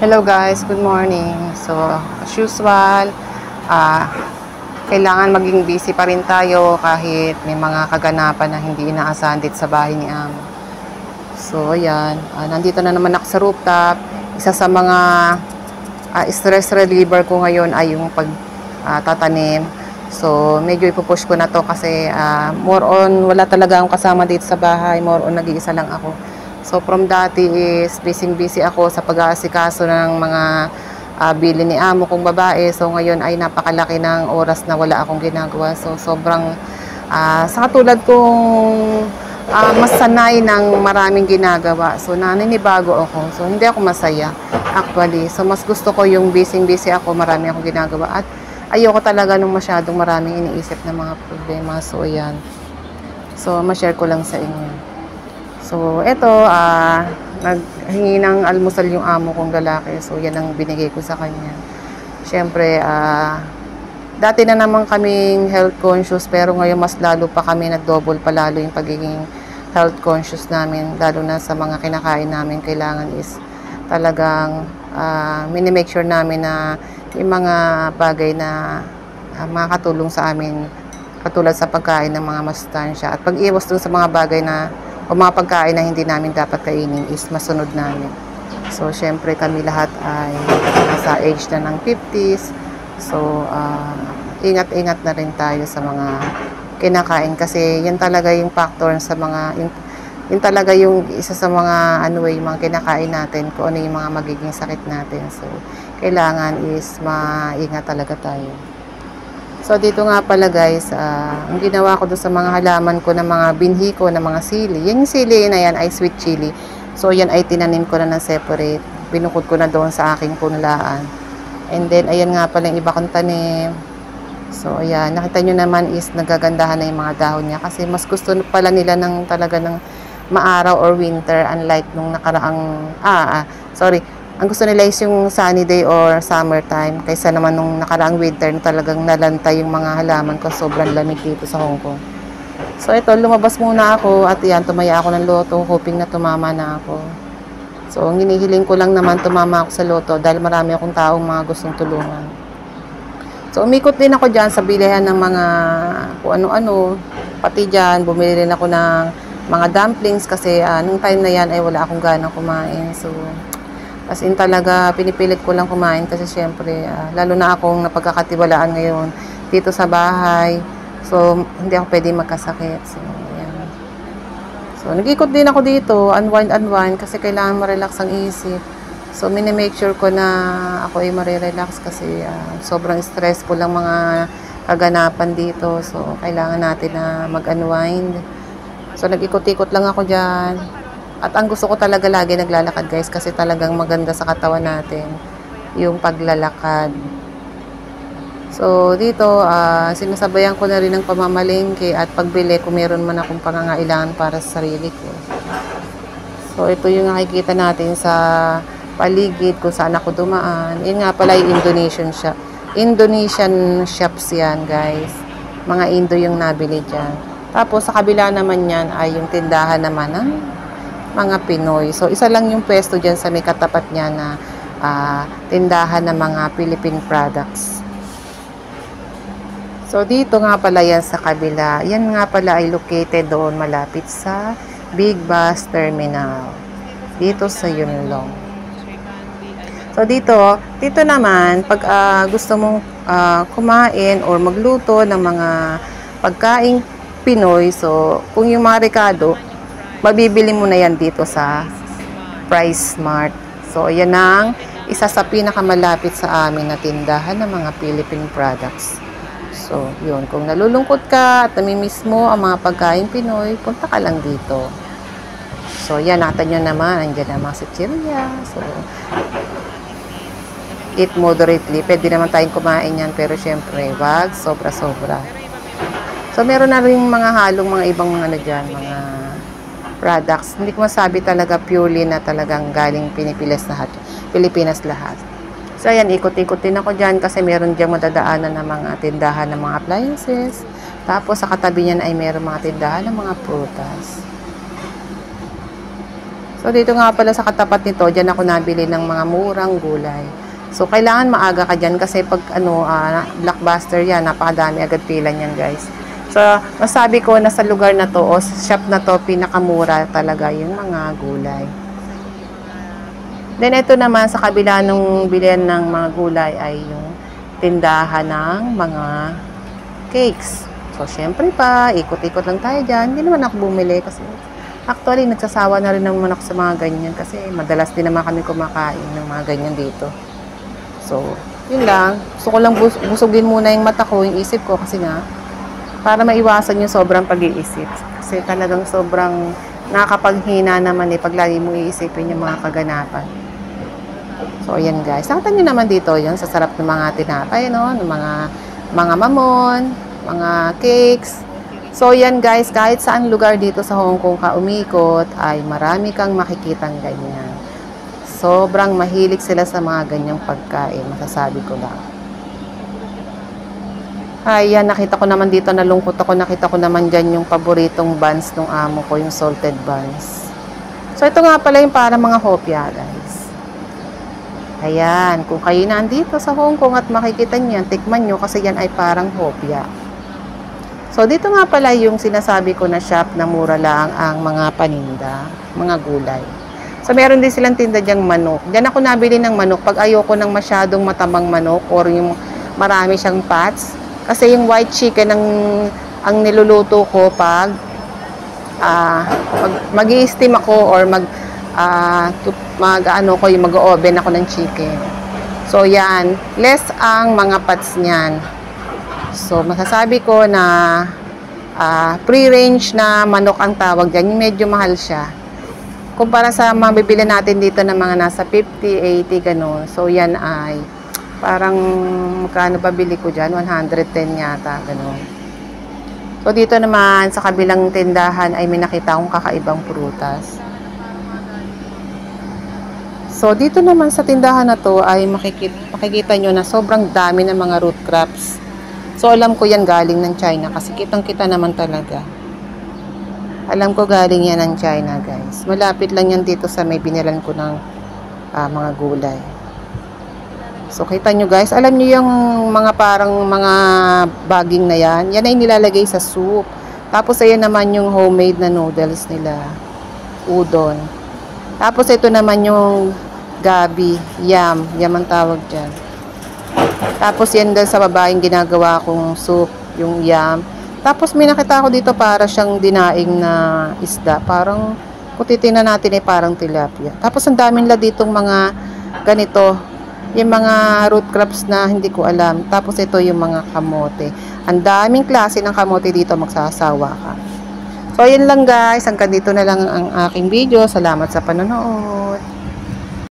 Hello guys, good morning. So, as usual, ah, kailangan maging busy pa rin tayo kahit may mga kaganapan na hindi inaasahan dito sa bahay ni Amo. So, ayan, nandito na naman ako sa rooftop. Isa sa mga stress reliever ko ngayon ay yung pagtatanim. So, medyo ipupush ko na to kasi more on, wala talaga akong kasama dito sa bahay. More on, nag-iisa lang ako. So, from dati is busy ako sa pag-aasikaso ng mga bili ni Amo kong babae. So, ngayon ay napakalaki ng oras na wala akong ginagawa. So, sobrang sa katulad kong mas sanay ng maraming ginagawa. So, naninibago ako. So, hindi ako masaya actually. So, mas gusto ko yung busy ako, marami akong ginagawa. At ayoko talaga nung masyadong maraming iniisip na mga problema. So, ayan. So, ma-share ko lang sa inyo. So, eto, naghingi ng almusal yung amo kong lalaki. So, yan ang binigay ko sa kanya. Siyempre, dati na naman kaming health conscious, pero ngayon mas lalo pa kami, nag-double pa lalo yung pagiging health conscious namin. Lalo na sa mga kinakain namin, kailangan is talagang minimake sure namin na yung mga bagay na makakatulong sa amin, katulad sa pagkain ng mga masustansya. At pag-iwas dun sa mga bagay na o mga pagkain na hindi namin dapat kainin is masunod namin. So, syempre kami lahat ay nasa age na ng 50s. So, ingat-ingat na rin tayo sa mga kinakain kasi yan talaga yung factor sa mga, yun talaga yung isa sa mga yung mga kinakain natin, kung ano yung mga magiging sakit natin. So, kailangan is maingat talaga tayo. So, dito nga pala guys, ang ginawa ko doon sa mga halaman ko na mga binhi ko na mga sili. Yung sili na yan ay sweet chili. So, yan ay tinanim ko na ng separate. Binukod ko na doon sa aking punlaan. And then, ayan nga pala yung iba kong tanim. So, ayan. Nakita nyo naman is nagagandahan na yung mga dahon niya. Kasi mas gusto pala nila ng talaga ng maaraw or winter. Unlike nung nakaraang, ang gusto nila is yung sunny day or summertime kaysa naman nung nakaraang winter na talagang nalantay yung mga halaman ko. Sobrang lamig dito sa Hong Kong. So ito, lumabas muna ako at yan, tumaya ako ng loto hoping na tumama na ako. So ang hinihiling ko lang naman tumama ako sa loto dahil marami akong taong mga gustong tulungan. So umikot din ako dyan sa bilihan ng mga kung ano-ano. Pati dyan, bumili rin ako ng mga dumplings kasi nung time na yan ay wala akong ganang kumain. So as in talaga, pinipilit ko lang kumain kasi syempre, lalo na akong napagkakatiwalaan ngayon dito sa bahay. So, hindi ako pwede magkasakit. So, ayan. So, nag-ikot din ako dito, unwind kasi kailangan ma-relax ang isip. So, minimake sure ko na ako ay ma-relax kasi sobrang stressful lang mga kaganapan dito. So, kailangan natin na mag-unwind. So, nag-ikot-ikot lang ako dyan. At ang gusto ko talaga lagi naglalakad guys kasi talagang maganda sa katawan natin yung paglalakad. So dito sinasabayan ko na rin ng pamamalengke at pagbili kung meron man akong pangangailangan para sa sarili ko. So ito yung nakikita natin sa paligid kung saan ako dumaan. Yun nga pala yung Indonesian shops yan guys. Mga Indo yung nabili dyan. Tapos sa kabila naman yan ay yung tindahan naman ng mga Pinoy. So, isa lang yung pwesto dyan sa may katapat niya na tindahan ng mga Philippine products. So, dito nga pala yan sa kabila. Yan nga pala ay located doon malapit sa Big Bus Terminal. Dito sa Yunlong. So, dito naman, pag gusto mong kumain or magluto ng mga pagkaing Pinoy, so, kung yung mga Ricardo, mabibili mo na yan dito sa Price Smart. So, yan ang isa sa pinakamalapit sa amin na tindahan ng mga Philippine products. So, yun. Kung nalulungkot ka at namimiss mo ang mga pagkain Pinoy, punta ka lang dito. So, yan. Nakita nyo naman. Andiyan na mga chichirya. So, eat moderately. Pwede naman tayong kumain yan. Pero, syempre, wag sobra-sobra. So, meron na rin mga halong mga ibang mga mga products. Hindi ko masabi talaga purely na talagang galing Pilipinas lahat. So, ayan, ikot-ikot din ako dyan kasi meron dyan madadaanan ng mga tindahan ng mga appliances. Tapos, sa katabi niyan ay meron mga tindahan ng mga prutas. So, So, dito nga pala sa katapat nito, dyan ako nabili ng mga murang gulay. So, kailangan maaga ka dyan kasi pag blockbuster yan, napakadami agad pila niyan, guys. So, masabi ko na sa lugar na to o shop na to, pinakamura talaga yung mga gulay. Then, ito naman sa kabila ng bilihan ng mga gulay ay yung tindahan ng mga cakes. So, syempre pa, ikot-ikot lang tayo dyan. Hindi naman ako bumili kasi actually, nagsasawa na rin naman ako sa mga ganyan kasi madalas din naman kami kumakain ng mga ganyan dito. So, yun lang. Gusto ko lang busugin muna yung mata ko, yung isip ko kasi nga, para maiwasan yung sobrang pag-iisip. Kasi talagang sobrang nakakapaghina naman pag lagi mo iisipin yung mga kaganapan. So, ayan guys. Nakita nyo naman dito yun, sa sarap ng mga tinapay, no? Ng mga mamon, mga cakes. So, yan guys, kahit saan lugar dito sa Hong Kong ka umikot, ay marami kang makikitang ganyan. Sobrang mahilig sila sa mga ganyang pagkain, masasabi ko lang. Ayan, nakita ko naman dito, nalungkot ako, nakita ko naman dyan yung paboritong buns ng amo ko, yung salted buns. So, ito nga pala yung para mga hopya, guys. Ayan, kung kayo nandito sa Hong Kong at makikita nyo yan, tikman nyo kasi yan ay parang hopya. So, dito nga pala yung sinasabi ko na shop na mura lang ang mga paninda, mga gulay. So, meron din silang tinda dyang manok. Diyan ako nabili ng manok pag ayoko ng masyadong matabang manok or yung marami siyang fats. Kasi yung white chicken ang niluluto ko pag mag-i-steam ako or mag-oven ako ng chicken. So, yan. Less ang mga fats niyan. So, masasabi ko na free-range na manok ang tawag dyan. Yung medyo mahal siya. Kumpara sa mabibili natin dito ng mga nasa 50, 80, gano'n. So, yan ay parang magkano ba bili ko dyan? 110 yata, gano'n. So, dito naman sa kabilang tindahan ay may nakita akong kakaibang prutas. So, dito naman sa tindahan na to ay makikita nyo na sobrang dami ng mga root crops. So, alam ko yan galing ng China kasi kitang-kita naman talaga. Alam ko galing yan ng China, guys. Malapit lang yan dito sa may binilan ko ng mga gulay. So, kita nyo guys, alam nyo yung mga parang mga baging na yan. Yan ay nilalagay sa soup. Tapos, ayan naman yung homemade na noodles nila. Udon. Tapos, ito naman yung gabi. Yam. Yam ang tawag dyan. Tapos, yan dahil sa babaeng ginagawa kong soup. Yung yam. Tapos, may nakita ako dito para siyang dinaing na isda. Parang, kung titingnan natin ay parang tilapia. Tapos, ang daming la ditong mga ganito. Yung mga root crops na hindi ko alam. Tapos ito yung mga kamote. Ang daming klase ng kamote dito, magsasawa ka. So, ayun lang guys. Hanggang dito na lang ang aking video. Salamat sa panonood.